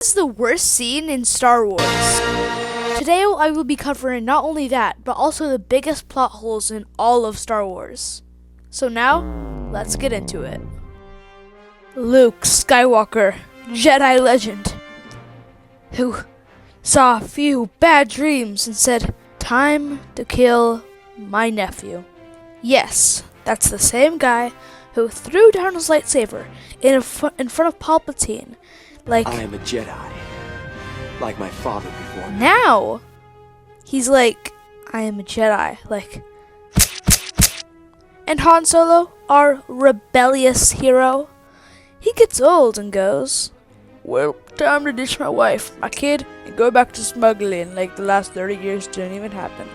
This is the worst scene in Star Wars. Today I will be covering not only that, but also the biggest plot holes in all of Star Wars. So now, let's get into it. Luke Skywalker, Jedi legend, who saw a few bad dreams and said, "Time to kill my nephew." Yes, that's the same guy who threw down his lightsaber in front of Palpatine. Like, I am a Jedi, like my father before me. Now, he's like, I am a Jedi, like. And Han Solo, our rebellious hero, he gets old and goes, "Well, time to ditch my wife, my kid, and go back to smuggling like the last 30 years didn't even happen."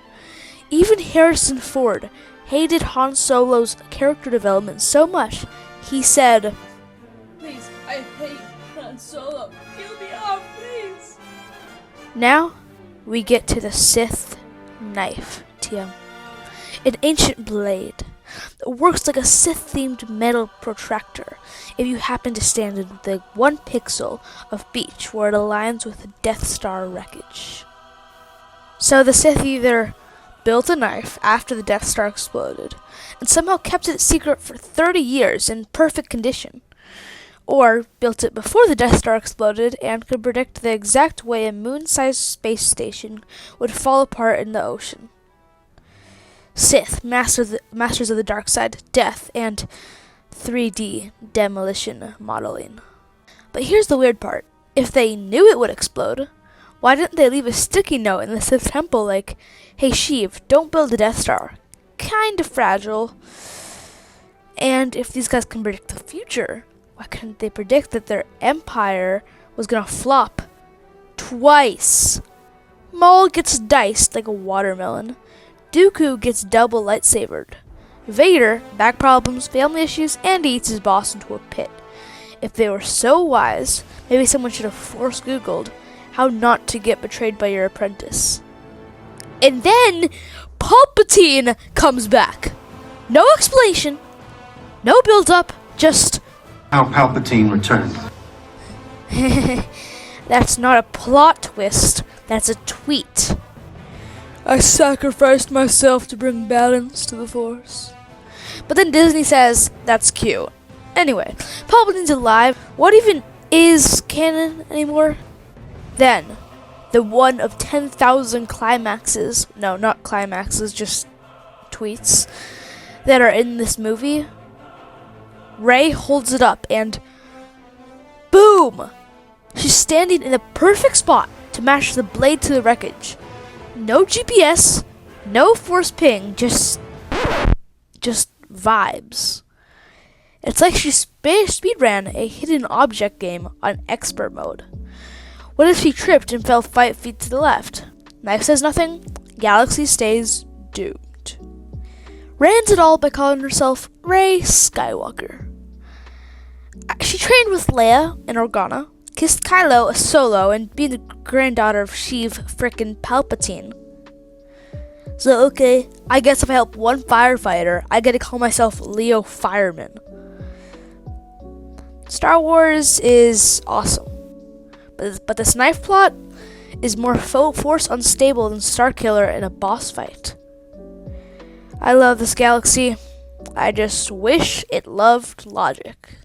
Even Harrison Ford hated Han Solo's character development so much, he said, "Please, I hate Han Solo. Kill me off, please." Now, we get to the Sith knife, TM. An ancient blade that works like a Sith-themed metal protractor if you happen to stand in the 1 pixel of beach where it aligns with the Death Star wreckage. So the Sith either built a knife after the Death Star exploded and somehow kept it secret for 30 years in perfect condition, or built it before the Death Star exploded and could predict the exact way a moon-sized space station would fall apart in the ocean. Sith, masters of the dark side, death, and 3D demolition modeling. But here's the weird part. If they knew it would explode, why didn't they leave a sticky note in the Sith temple like, "Hey Sheev, don't build a Death Star. Kinda fragile." And if these guys can predict the future, why couldn't they predict that their empire was gonna flop twice? Maul gets diced like a watermelon. Dooku gets double lightsabered. Vader, back problems, family issues, and he eats his boss into a pit. If they were so wise, maybe someone should have force Googled how not to get betrayed by your apprentice. And then Palpatine comes back. No explanation, no build-up, just How Palpatine returned. That's not a plot twist, that's a tweet. "I sacrificed myself to bring balance to the Force." But then Disney says, that's cute. Anyway, Palpatine's alive. What even is canon anymore? Then, the one of 10,000 climaxes, no, not climaxes, just tweets, that are in this movie, Rey holds it up and boom! She's standing in the perfect spot to match the blade to the wreckage. No GPS, no force ping, just vibes. It's like she speed ran a hidden object game on expert mode. What if she tripped and fell 5 feet to the left? Knife says nothing, galaxy stays doomed. Rey ends it all by calling herself Rey Skywalker. She trained with Leia and Organa, kissed Kylo a Solo, and being the granddaughter of Sheev frickin' Palpatine. So okay, I guess if I help one firefighter, I get to call myself Leo Fireman. Star Wars is awesome, but this knife plot is more force unstable than Starkiller in a boss fight. I love this galaxy. I just wish it loved logic.